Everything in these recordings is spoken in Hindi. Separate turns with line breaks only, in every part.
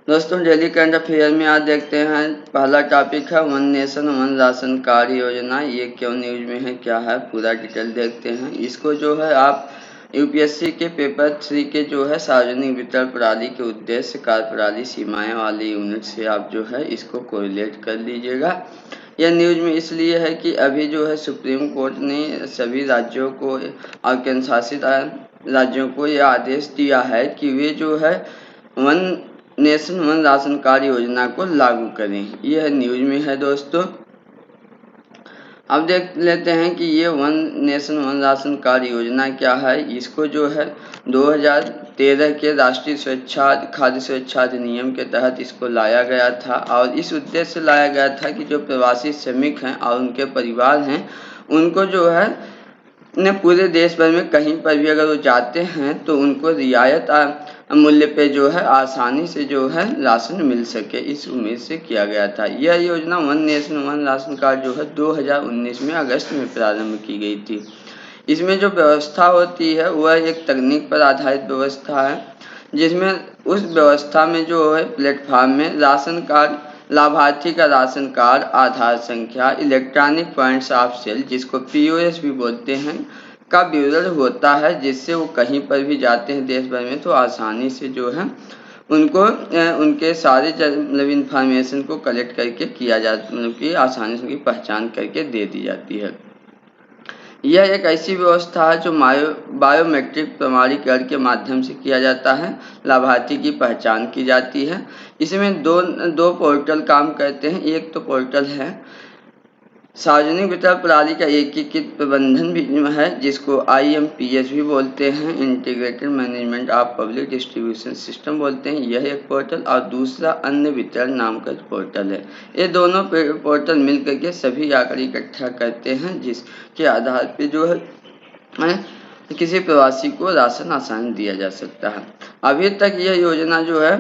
दोस्तों डेली करंट अफेयर में आज देखते हैं। पहला टॉपिक है one nation one ration card योजना। ये क्यों न्यूज में है, क्या है, पूरा डिटेल देखते हैं। इसको जो है आप यूपीएससी के पेपर 3 के जो है सार्वजनिक वितरण प्रणाली के उद्देश्य कार्य प्रणाली सीमाएं वाली यूनिट से आप जो है इसको कोरिलेट कर लीजिएगा। यह न्यूज में इसलिए है कि अभी जो है सुप्रीम कोर्ट ने सभी राज्यों को और केंद्र शासित राज्यों को यह आदेश दिया है कि वे जो है one nation one ration card योजना को लागू करें। यह न्यूज में है दोस्तों। अब देख लेते हैं कि ये one nation one ration card योजना क्या है। इसको जो है 2013 के राष्ट्रीय खाद्य सुरक्षा अधिनियम के तहत इसको लाया गया था और इस उद्देश्य से लाया गया था कि जो प्रवासी श्रमिक हैं और उनके परिवार हैं उनको जो है पूरे देश भर में कहीं पर भी अगर वो जाते हैं तो उनको रियायत मूल्य पे जो है आसानी से जो है राशन मिल सके, इस उम्मीद से किया गया था। यह योजना one nation one ration card जो है 2019 में अगस्त में प्रारंभ की गई थी। इसमें जो व्यवस्था होती है वह एक तकनीक पर आधारित व्यवस्था है, जिसमें उस व्यवस्था में जो है प्लेटफॉर्म में राशन कार्ड, लाभार्थी का राशन कार्ड, आधार संख्या, इलेक्ट्रॉनिक पॉइंट्स ऑफ सेल जिसको पीओएस भी बोलते हैं का विवरण होता है, जिससे वो कहीं पर भी जाते हैं देश भर में तो आसानी से जो है उनको उनके सारे मतलब इंफॉर्मेशन को कलेक्ट करके किया जाता, मतलब कि आसानी से उनकी पहचान करके दे दी जाती है। यह एक ऐसी व्यवस्था है जो बायोमेट्रिक प्रमाणीकरण के माध्यम से किया जाता है, लाभार्थी की पहचान की जाती है। इसमें दो पोर्टल काम करते हैं। एक तो पोर्टल है सार्वजनिक वितरण प्रणाली का एकीकृत प्रबंधन भी है, जिसको IMPS भी बोलते हैं, integrated management of public distribution system बोलते हैं। यह एक पोर्टल और दूसरा अन्य वितरण नाम का पोर्टल है। ये दोनों पोर्टल मिलकर के सभी आंकड़े इकट्ठा करते हैं, जिसके आधार पर जो है किसी प्रवासी को राशन आसानी दिया जा सकता है। अभी तक यह योजना जो है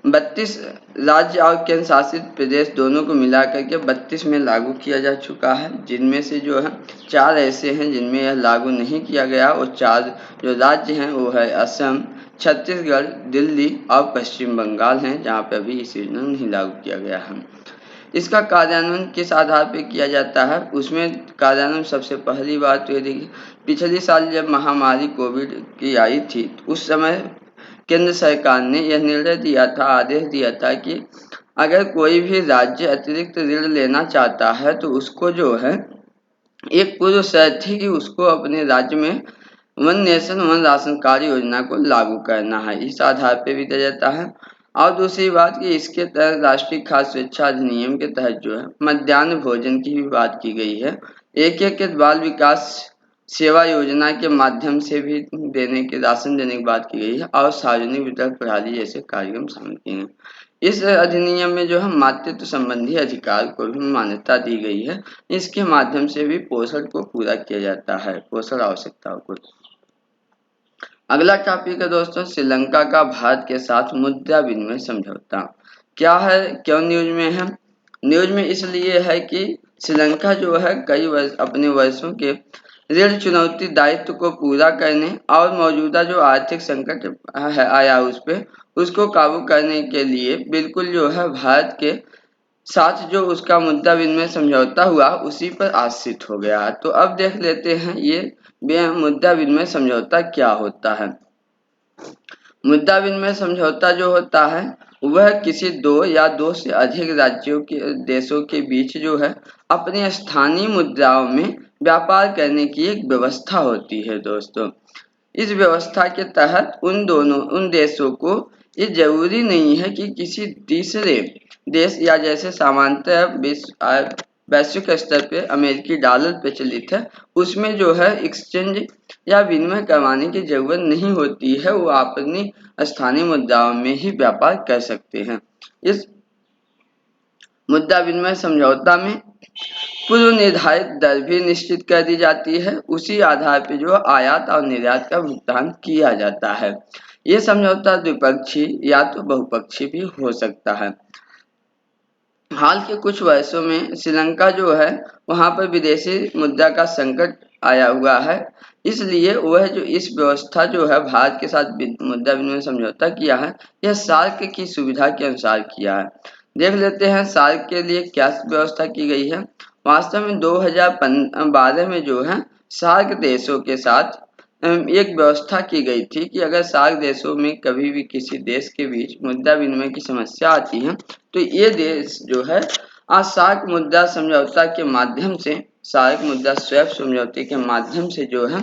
32 राज्य और केंद्र शासित प्रदेश दोनों को मिलाकर के 32 में लागू किया जा चुका है, जिनमें से जो है 4 ऐसे हैं जिनमें यह लागू नहीं किया गया और 4 जो राज्य हैं वो है असम, छत्तीसगढ़, दिल्ली और पश्चिम बंगाल हैं, जहाँ पे अभी इस योजना नहीं लागू किया गया है। इसका कार्यान्वयन किस आधार पर किया जाता है, उसमें कार्यान्वयन सबसे पहली बात तो ये देखिए, पिछले साल जब महामारी कोविड की आई थी उस समय केंद्र सरकार ने यह निर्णय दिया था, आदेश दिया था कि अगर कोई भी राज्य अतिरिक्त ऋण लेना चाहता है तो उसको जो है एक पूर्व शर्त थी कि उसको अपने राज्य में one nation one ration card योजना को लागू करना है, इस आधार पर भी दिया जाता है। और दूसरी बात कि इसके तहत राष्ट्रीय खाद्य सुरक्षा अधिनियम के तहत जो है मध्याह्न भोजन की भी बात की गई है। एक बाल विकास सेवा योजना के माध्यम से भी राशन देने की बात की गई है और सार्वजनिक वितरण प्रणाली जैसे कार्यक्रम शामिल किए हैं। इस अधिनियम में जो है मातृत्व संबंधी अधिकार को भी मान्यता दी गई है। इसके माध्यम से भी पोषण को पूरा किया जाता है, पोषण आवश्यकताओं को। अगला टॉपिक है दोस्तों श्रीलंका का भारत के साथ मुद्रा विनिमय समझौता। क्या है, क्यों न्यूज में है? न्यूज में इसलिए है कि श्रीलंका जो है कई वर्ष अपने वर्षों के ऋण चुनौती दायित्व को पूरा करने और मौजूदा जो आर्थिक संकट है आया उस पे उसको काबू करने के लिए बिल्कुल जो है भारत के साथ जो उसका मुद्रा विनिमय समझौता हुआ उसी पर आश्रित हो गया। तो अब देख लेते हैं ये मुद्रा विनिमय समझौता क्या होता है। मुद्रा विनिमय समझौता जो होता है वह किसी दो या दो से अधिक राज्यों के देशों के बीच जो है अपनी स्थानीय मुद्राओं में व्यापार करने की एक व्यवस्था होती है दोस्तों। इस व्यवस्था के तहत उन देशों को ये जरूरी नहीं है कि किसी तीसरे देश या जैसे सामान्यतः वैश्विक स्तर पे अमेरिकी डॉलर प्रचलित है उसमें जो है एक्सचेंज या विनिमय करवाने की जरूरत नहीं होती है, वो अपनी स्थानीय मुद्राओं में ही व्यापार कर सकते हैं। इस मुद्रा विनिमय समझौता में पूर्व निर्धारित दर भी निश्चित कर दी जाती है, उसी आधार पर जो आयात और निर्यात का भुगतान किया जाता है। ये समझौता द्विपक्षीय या तो बहुपक्षीय भी हो सकता है। हाल के कुछ वर्षों में श्रीलंका जो है वहां पर विदेशी मुद्रा का संकट आया हुआ है, इसलिए वह जो इस व्यवस्था जो है भारत के साथ मुद्रा विनिमय समझौता किया है, यह सार्क की सुविधा के अनुसार किया है। देख लेते हैं सार्क के लिए क्या व्यवस्था की गई है। वास्तव में 2012 में जो है सार्क देशों के साथ एक व्यवस्था की गई थी कि अगर सार्क देशों में कभी भी किसी देश के बीच मुद्रा विनिमय की समस्या आती है, तो ये देश जो है आज सार्क मुद्रा समझौता के माध्यम से, सार्क मुद्रा स्वैप समझौते के माध्यम से जो है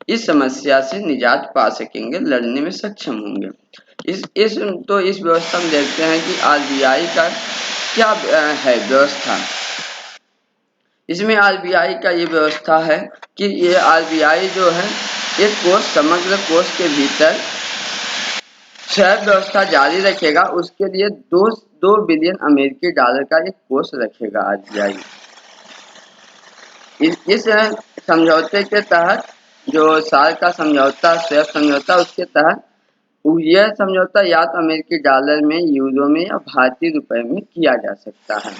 इस समस्या से निजात पा सकेंगे, लड़ने में सक्षम होंगे। इस व्यवस्था में देखते हैं कि आरबीआई का क्या है व्यवस्था। इसमें आरबीआई का ये व्यवस्था है कि ये आरबीआई जो है एक कोष, समग्र कोष के भीतर स्वैप व्यवस्था जारी रखेगा। उसके लिए 2 बिलियन अमेरिकी डॉलर का एक कोष रखेगा आरबीआई। इस समझौते के तहत, जो सार्क का समझौता, स्वैप समझौता, उसके तहत यह समझौता या तो अमेरिकी डॉलर में, यूरो में या भारतीय रुपए में किया जा सकता है।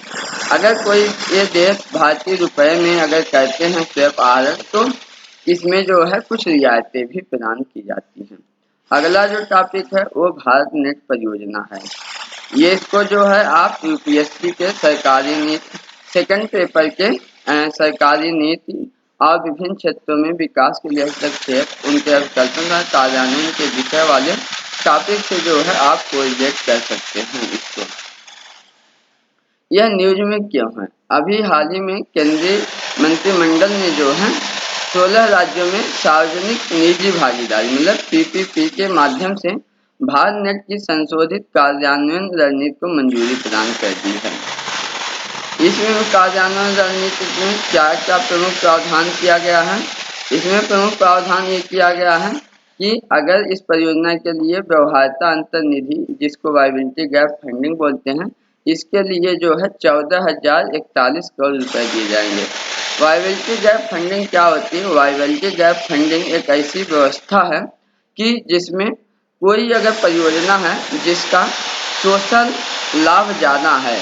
अगर कोई ये देश भारतीय रुपए में अगर करते हैं स्वैप आहरण, तो इसमें जो है कुछ रियायतें भी प्रदान की जाती हैं। अगला जो टॉपिक है वो भारत नेट परियोजना है। ये इसको जो है आप यूपीएससी के सरकारी नीति सेकंड पेपर के सरकारी नीति और विभिन्न क्षेत्रों में विकास के लिए हस्तक्षेप, उनके अवकल्पना कार्यान्वयन के विषय वाले टॉपिक से जो है आप कोरिलेट कर सकते हैं इसको। यह न्यूज में क्यों है? अभी हाल ही में केंद्रीय मंत्रिमंडल ने जो है 16 राज्यों में सार्वजनिक निजी भागीदारी मतलब पीपीपी के माध्यम से भारत नेट की संशोधित कार्यान्वयन रणनीति को मंजूरी प्रदान कर दी है। इसमें कार्यान्वयन रणनीति में क्या क्या प्रमुख प्रावधान किया गया है? इसमें प्रमुख प्रावधान ये किया गया है कि अगर इस परियोजना के लिए व्यवहार्यता अंतर निधि, जिसको वायबिलिटी गैप फंडिंग बोलते हैं, इसके लिए जो है 14,041 करोड़ रुपए दिए जाएंगे। वायबिलिटी गैप फंडिंग क्या होती है? वायबिलिटी गैप फंडिंग एक ऐसी व्यवस्था है कि जिसमें कोई अगर परियोजना है जिसका सोशल लाभ ज़्यादा है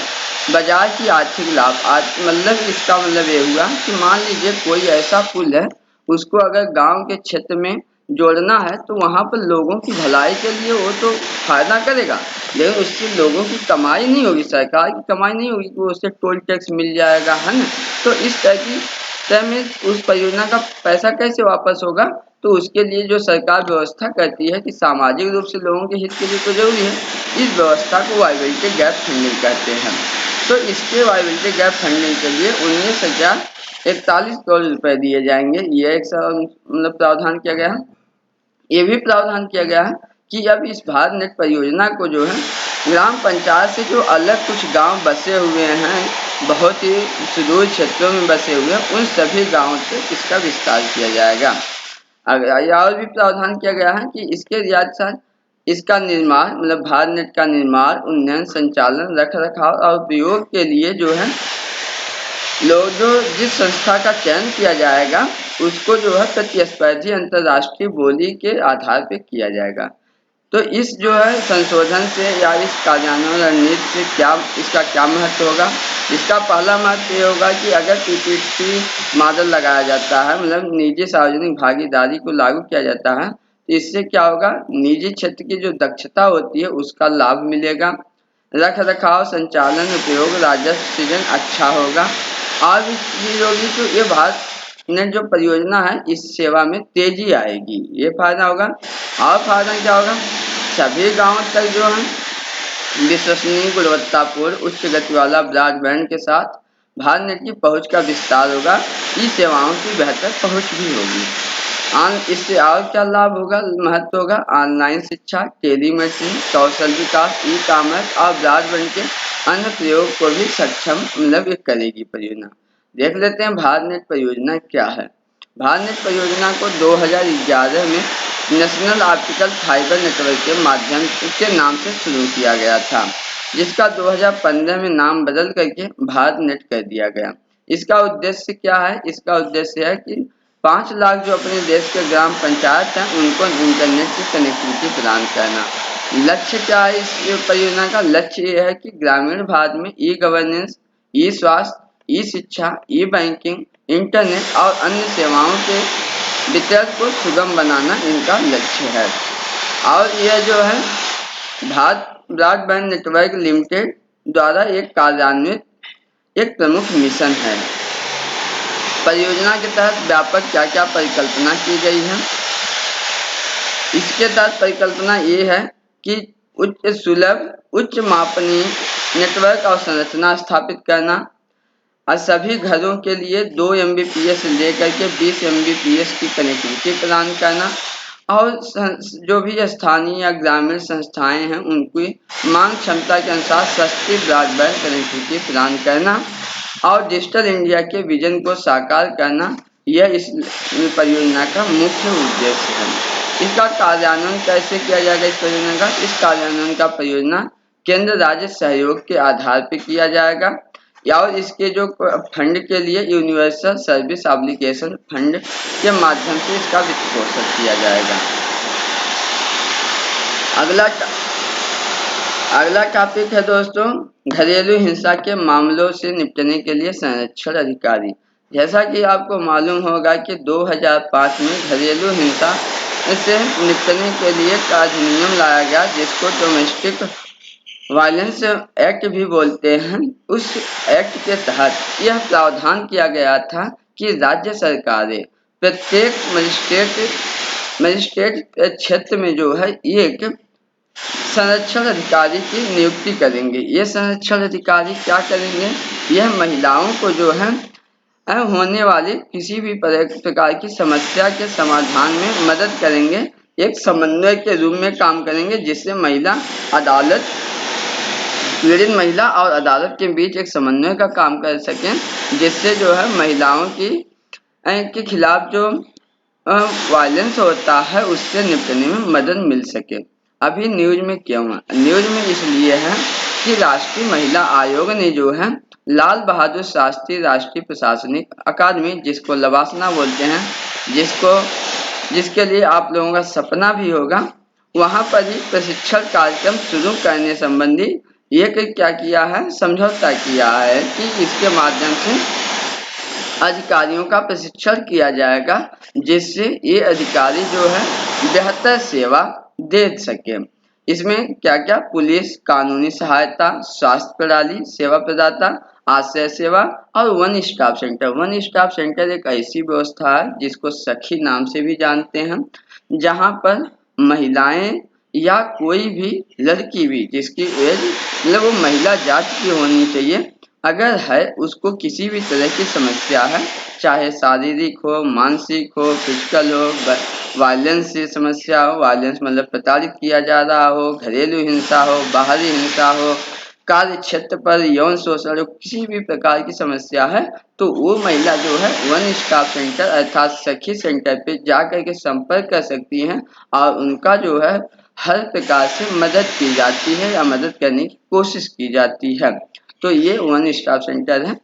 बजाय की आर्थिक लाभ, मतलब इसका मतलब ये हुआ कि मान लीजिए कोई ऐसा पुल है, उसको अगर गांव के क्षेत्र में जोड़ना है तो वहां पर लोगों की भलाई के लिए वो तो फायदा करेगा, लेकिन उससे लोगों की कमाई नहीं होगी, सरकार की कमाई नहीं होगी कि उससे टोल टैक्स मिल जाएगा, है ना। तो इस तरह में उस परियोजना का पैसा कैसे वापस होगा? तो उसके लिए जो सरकार व्यवस्था करती है कि सामाजिक रूप से लोगों के हित के लिए तो जरूरी है, इस व्यवस्था को वायबिलिटी गैप फंडिंग कहते हैं। तो इसके वायबिलिटी गैप फंडिंग के लिए 19,041 करोड़ रुपए दिए जाएंगे। ये एक मतलब प्रावधान किया गया है। ये भी प्रावधान किया गया है कि अब इस भारत नेट परियोजना को जो है ग्राम पंचायत से जो अलग कुछ गांव बसे हुए हैं, बहुत ही सुदूर क्षेत्रों में बसे हुए हैं, उन सभी गांवों से इसका विस्तार किया जाएगा। और भी प्रावधान किया गया है कि इसके रियायत साथ इसका निर्माण, मतलब भारत नेट का निर्माण, उन्नयन, संचालन, रख रखाव और उपयोग के लिए जो है लोग जो जिस संस्था का चयन किया जाएगा उसको जो है प्रतिस्पर्धी अंतर्राष्ट्रीय बोली के आधार पर किया जाएगा। तो इस जो है संशोधन से या इस कार्यान्वयन रणनीति से क्या इसका क्या महत्व होगा? इसका पहला महत्व ये होगा कि अगर पीपीपी मॉडल लगाया जाता है, मतलब निजी सार्वजनिक भागीदारी को लागू किया जाता है, तो इससे क्या होगा? निजी क्षेत्र की जो दक्षता होती है उसका लाभ मिलेगा, रख रखाव, संचालन, उपयोग, राजस्व सृजन अच्छा होगा और भी चीज होगी। तो ये भारत नेट जो परियोजना है इस सेवा में तेजी आएगी, ये फायदा होगा। और फायदा क्या होगा? सभी गांवों तक जो है विश्वसनीय, गुणवत्तापूर्ण, उच्च गति वाला ब्रॉडबैंड के साथ भारत नेट की पहुंच का विस्तार होगा। ई सेवाओं की बेहतर पहुंच भी होगी। इससे और क्या लाभ होगा, महत्व होगा? ऑनलाइन शिक्षा, टेलीमेडिसिन, कौशल विकास, ई कॉमर्स और ब्रॉडबैंड के अन्य प्रयोग को भी सक्षम मतलब करेगी परियोजना। देख लेते हैं भारत नेट परियोजना क्या है। भारत नेट परियोजना को 2011 में नेशनल ऑप्टिकल फाइबर नेटवर्क के माध्यम के नाम से शुरू किया गया था, जिसका 2015 में नाम बदल करके भारत नेट कर दिया गया। इसका उद्देश्य क्या है? इसका उद्देश्य है कि 5 लाख जो अपने देश के ग्राम पंचायत हैं उनको इंटरनेट की कनेक्टिविटी प्रदान करना। लक्ष्य क्या है इस परियोजना का? लक्ष्य ये है कि ग्रामीण भारत में ई गवर्नेंस, ई स्वास्थ्य, ई शिक्षा, ई बैंकिंग, इंटरनेट और अन्य सेवाओं के वितरण को सुगम बनाना इनका लक्ष्य है। और यह जो है भारत ब्रॉडबैंड नेटवर्क लिमिटेड द्वारा एक कार्यान्वित एक प्रमुख मिशन है। परियोजना के तहत व्यापक क्या क्या परिकल्पना की गई है? इसके तहत परिकल्पना ये है कि उच्च सुलभ उच्च मापनीय नेटवर्क और संरचना स्थापित करना और सभी घरों के लिए 2 Mbps से लेकर के 20 Mbps की कनेक्टिविटी प्रदान करना और जो भी स्थानीय या ग्रामीण संस्थाएं हैं उनकी मांग क्षमता के अनुसार सस्ती ब्रॉडबैंड कनेक्टिविटी प्रदान करना और डिजिटल इंडिया के विजन को साकार करना, यह इस परियोजना का मुख्य उद्देश्य है। इसका कार्यान्वयन कैसे किया जाएगा? इस कार्यान्वयन का परियोजना केंद्र राज्य सहयोग के आधार पर किया जाएगा और इसके जो फंड के लिए यूनिवर्सल सर्विस एप्लीकेशन फंड के माध्यम से इसका वित्त पोषण किया जाएगा। अगला टॉपिक है दोस्तों, घरेलू हिंसा के मामलों से निपटने के लिए संरक्षण अधिकारी। जैसा कि आपको मालूम होगा कि 2005 में घरेलू हिंसा से निपटने के लिए एक अधिनियम लाया गया जिसको डोमेस्टिक वायलेंस एक्ट भी बोलते हैं। उस एक्ट के तहत यह प्रावधान किया गया था कि राज्य सरकारें प्रत्येक मजिस्ट्रेट क्षेत्र में जो है एक संरक्षण अधिकारी की नियुक्ति करेंगे। ये संरक्षण अधिकारी क्या करेंगे? यह महिलाओं को जो है होने वाली किसी भी प्रकार की समस्या के समाधान में मदद करेंगे, एक समन्वय के रूप में काम करेंगे जिससे पीड़ित महिला और अदालत के बीच एक समन्वय का काम कर सकें, जिससे जो है महिलाओं के खिलाफ जो वायलेंस होता है उससे निपटने में मदद मिल सके। अभी न्यूज में क्यों है? न्यूज में इसलिए है कि राष्ट्रीय महिला आयोग ने जो है लाल बहादुर शास्त्री राष्ट्रीय प्रशासनिक अकादमी, जिसको लवासना बोलते हैं, जिसके लिए आप लोगों का सपना भी होगा, वहां पर ही प्रशिक्षण कार्यक्रम शुरू करने संबंधी एक क्या किया है, समझौता किया है कि इसके माध्यम से अधिकारियों का प्रशिक्षण किया जाएगा, जिससे ये अधिकारी जो है बेहतर सेवा दे सके। इसमें क्या क्या? पुलिस, कानूनी सहायता, स्वास्थ्य प्रणाली, सेवा प्रदाता, आश्रय सेवा और one stop centre. One stop centre एक ऐसी व्यवस्था है जिसको सखी नाम से भी जानते हैं, जहां पर महिलाएं या कोई भी लड़की भी जिसकी एज मतलब वो महिला जाति की होनी चाहिए, अगर है उसको किसी भी तरह की समस्या है, चाहे शारीरिक हो, मानसिक हो, फिजिकल हो, वायलेंस से समस्या हो, वायलेंस मतलब प्रताड़ित किया जा रहा हो, घरेलू हिंसा हो, बाहरी हिंसा हो, कार्य क्षेत्र पर यौन शोषण हो, किसी भी प्रकार की समस्या है तो वो महिला जो है वन स्टॉप सेंटर अर्थात सखी सेंटर पे जाकर के संपर्क कर सकती हैं और उनका जो है हर प्रकार से मदद की जाती है या मदद करने की कोशिश की जाती है। तो ये वन स्टॉप सेंटर है।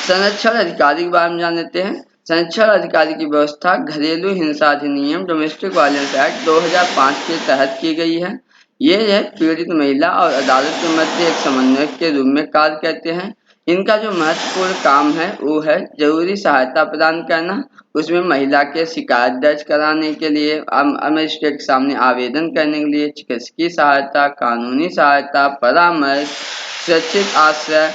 संरक्षण अधिकारी के बारे में जान लेते हैं। संरक्षण अधिकारी की व्यवस्था घरेलू हिंसा अधिनियम डोमेस्टिक वायलेंस एक्ट 2005 के तहत की गई है। ये है पीड़ित महिला और अदालत के मध्य एक समन्वय के रूप में कार्य करते हैं। इनका जो महत्वपूर्ण काम है वो है जरूरी सहायता प्रदान करना, उसमें महिला के शिकायत दर्ज कराने के लिए, मजिस्ट्रेट के सामने आवेदन करने के लिए चिकित्सकीय सहायता, कानूनी सहायता, परामर्श, सुरक्षित आश्रय,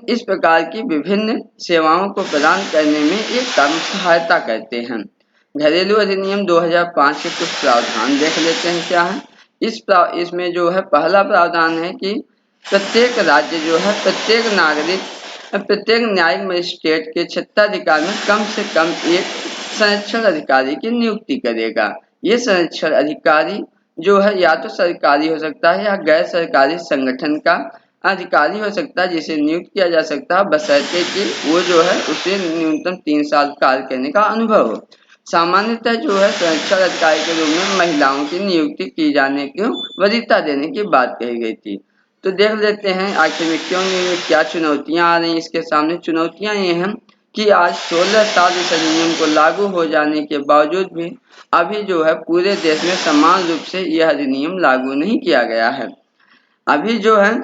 इस प्रकार की विभिन्न सेवाओं को प्रदान करने में एक सहायता करते हैं। घरेलू अधिनियम 2005 के कुछ प्रावधान देख लेते हैं क्या है। इसमें जो है पहला प्रावधान है कि प्रत्येक राज्य जो है प्रत्येक न्यायिक मजिस्ट्रेट के क्षेत्राधिकार में कम से कम एक संरक्षण अधिकारी की नियुक्ति करेगा। ये संरक्षण अधिकारी जो है या तो सरकारी हो सकता है या गैर सरकारी संगठन का अधिकारी हो सकता है, जिसे नियुक्त किया जा सकता है बशर्ते कि वो जो है उसे न्यूनतम 3 साल कार्य करने का अनुभव हो। सामान्यतः जो है संरक्षण अधिकारी के रूप में महिलाओं की नियुक्ति की जाने की वरीयता देने की बात कही गई थी। तो देख लेते हैं आखिर में क्यों नहीं, क्या चुनौतियां आ रही हैं इसके सामने। चुनौतियां ये हैं कि आज 16 साल इस अधिनियम को लागू हो जाने के बावजूद भी अभी जो है पूरे देश में समान रूप से यह अधिनियम लागू नहीं किया गया है। अभी जो है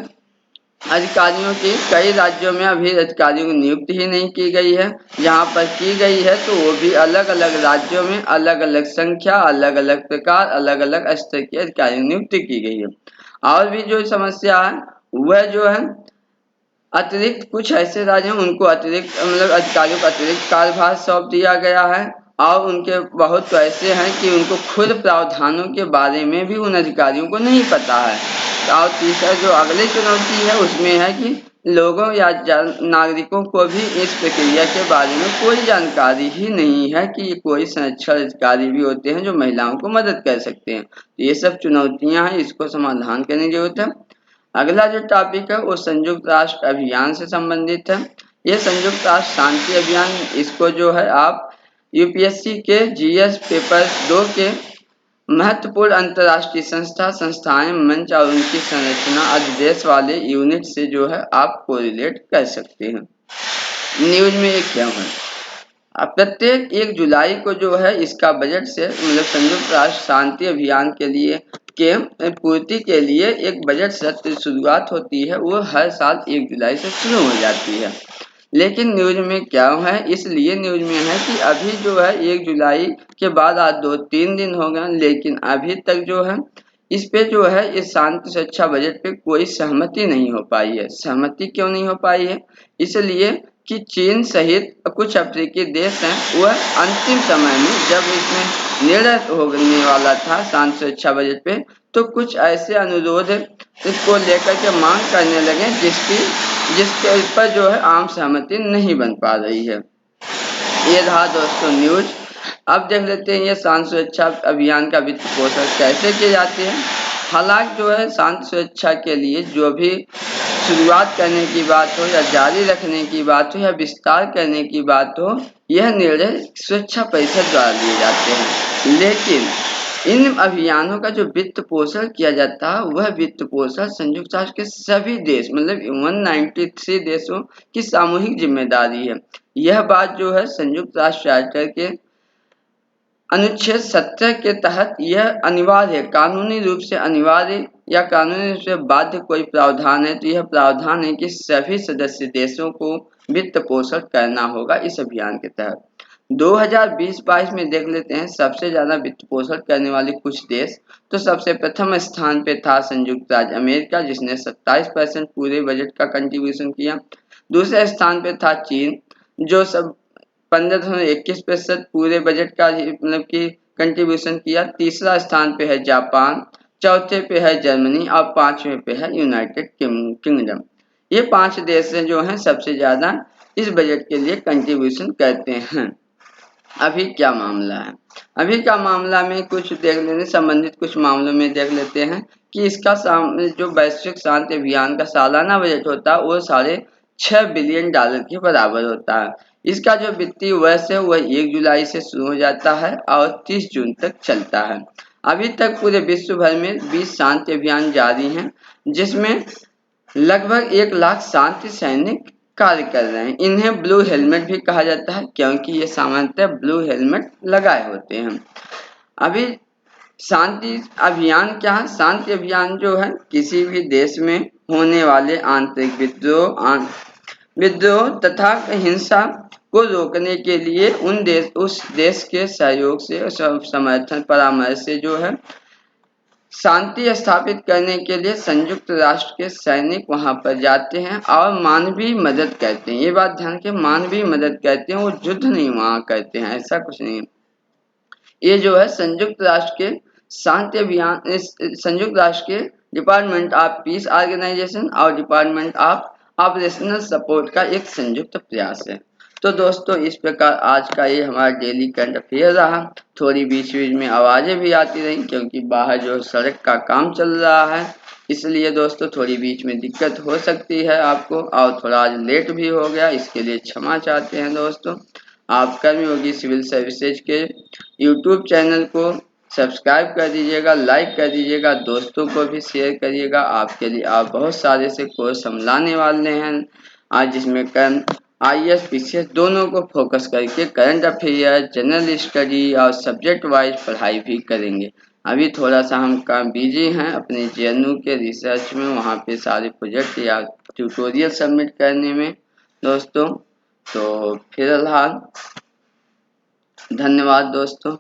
अधिकारियों की कई राज्यों में अभी अधिकारियों की नियुक्ति ही नहीं की गई है। जहाँ पर की गई है तो वो भी अलग अलग राज्यों में अलग अलग संख्या, अलग अलग प्रकार, अलग अलग स्तर के अधिकारियों की नियुक्ति की गई है। और भी जो समस्या है वह जो है अतिरिक्त कुछ ऐसे राज्य हैं उनको अतिरिक्त मतलब अधिकारियों को अतिरिक्त कार्यभार सौंप दिया गया है, और उनके बहुत तो ऐसे हैं कि उनको खुद प्रावधानों के बारे में भी उन अधिकारियों को नहीं पता है। और तीसरा जो अगली चुनौती है उसमें है कि लोगों या नागरिकों को भी इस प्रक्रिया के बारे में कोई जानकारी ही नहीं है कि कोई संरक्षण अधिकारी भी होते हैं जो महिलाओं को मदद कर सकते हैं। ये सब चुनौतियां हैं, इसको समाधान करने की जरूरत है। अगला जो टॉपिक है वो संयुक्त राष्ट्र अभियान से संबंधित है। ये संयुक्त राष्ट्र शांति अभियान, इसको जो है आप यूपीएससी के जीएस पेपर 2 के महत्वपूर्ण अंतर्राष्ट्रीय संस्थाएं, मंच और उनकी संरचना अधिदेश वाले यूनिट से जो है आप कोरिलेट कर सकते हैं। न्यूज में एक क्या है, प्रत्येक 1 जुलाई को जो है इसका बजट से मतलब संयुक्त राष्ट्र शांति अभियान के लिए के पूर्ति के लिए एक बजट सत्र शुरुआत होती है। वो हर साल 1 जुलाई से शुरू हो जाती है। लेकिन न्यूज में क्या है, इसलिए न्यूज में है कि अभी जो है 1 जुलाई के बाद आज 2-3 दिन हो गए, लेकिन अभी तक जो है इस पे जो है इस शांति सुरक्षा बजट पे कोई सहमति नहीं हो पाई है। सहमति क्यों नहीं हो पाई है? इसलिए कि चीन सहित कुछ अफ्रीकी देश हैं वह अंतिम समय में जब इसमें निर्णय होने वाला था शांति सुरक्षा बजट पे, तो कुछ ऐसे अनुरोध इसको लेकर के मांग करने लगे जिसके ऊपर जो है आम सहमति नहीं बन पा रही है। ये रहा दोस्तों न्यूज। अब देख लेते हैं ये शांति सुरक्षा अभियान का वित्त पोषण कैसे किए जाते हैं। हालांकि जो है शांति सुरक्षा के लिए जो भी शुरुआत करने की बात हो या जारी रखने की बात हो या विस्तार करने की बात हो, यह निर्णय सुरक्षा परिषद द्वारा लिए जाते हैं। लेकिन इन अभियानों का जो वित्त पोषण किया जाता है वह वित्त पोषण संयुक्त राष्ट्र के सभी देश मतलब 193 देशों की सामूहिक जिम्मेदारी है। यह बात जो है संयुक्त राष्ट्र चार्टर के अनुच्छेद 17 के तहत यह अनिवार्य है, कानूनी रूप से अनिवार्य या कानूनी रूप से बाध्य कोई प्रावधान है तो यह प्रावधान है कि सभी सदस्य देशों को वित्त पोषण करना होगा इस अभियान के तहत। 2020-22 में देख लेते हैं सबसे ज्यादा वित्त पोषण करने वाले कुछ देश। तो सबसे प्रथम स्थान पे था संयुक्त राज्य अमेरिका जिसने 27% पूरे बजट का कंट्रीब्यूशन किया। दूसरे स्थान पे था चीन जो सब 15.21% पूरे बजट का मतलब कि कंट्रीब्यूशन किया। तीसरा स्थान पे है जापान, चौथे पे है जर्मनी और 5वें पे है यूनाइटेड किंगडम। ये 5 देश जो हैं सबसे ज्यादा इस बजट के लिए कंट्रीब्यूशन करते हैं। अभी क्या मामला है? अभी का मामला में कुछ देख लेने संबंधित कुछ मामलों में देख लेते हैं कि इसका जो वैश्विक शांति अभियान का सालाना बजट होता है वो $6.5 बिलियन के बराबर होता है। इसका जो वित्तीय वर्ष है वह 1 जुलाई से शुरू हो जाता है और 30 जून तक चलता है। अभी तक पूरे विश्व भर में 20 शांति अभियान जारी हैं जिसमें लगभग 1 लाख शांति सैनिक कार्य कर रहे हैं। इन्हें ब्लू हेलमेट भी कहा जाता है क्योंकि ये सामान्यतः ब्लू हेलमेट लगाए होते हैं। अभी शांति अभियान क्या है? शांति अभियान जो है किसी भी देश में होने वाले आंतरिक विद्रोह तथा हिंसा को रोकने के लिए उस देश के सहयोग से समर्थन परामर्श से जो है शांति स्थापित करने के लिए संयुक्त राष्ट्र के सैनिक वहां पर जाते हैं और मानवीय मदद करते हैं। ये बात ध्यान के मानवीय मदद करते हैं, वो युद्ध नहीं वहां करते हैं, ऐसा कुछ नहीं। ये जो है संयुक्त राष्ट्र के शांति अभियान संयुक्त राष्ट्र के डिपार्टमेंट ऑफ पीस ऑर्गेनाइजेशन और डिपार्टमेंट ऑफ ऑपरेशनल सपोर्ट का एक संयुक्त प्रयास है। तो दोस्तों इस प्रकार आज का ये हमारा डेली करंट अफेयर रहा। थोड़ी बीच बीच में आवाजें भी आती रही क्योंकि बाहर जो सड़क का काम चल रहा है, इसलिए दोस्तों थोड़ी बीच में दिक्कत हो सकती है आपको और थोड़ा आज लेट भी हो गया, इसके लिए क्षमा चाहते हैं दोस्तों। आप कर्मयोगी सिविल सर्विसेज के यूट्यूब चैनल को सब्सक्राइब कर दीजिएगा, लाइक कर दीजिएगा, दोस्तों को भी शेयर करिएगा। आपके लिए आप बहुत सारे से कोर्स हम लाने वाले हैं आज जिसमें IAS PCS दोनों को फोकस करके करंट अफेयर, जनरल स्टडी और सब्जेक्ट वाइज पढ़ाई भी करेंगे। अभी थोड़ा सा हम काम बिजी हैं अपने जेएनयू के रिसर्च में, वहाँ पे सारे प्रोजेक्ट या ट्यूटोरियल सबमिट करने में दोस्तों। तो फिलहाल धन्यवाद दोस्तों।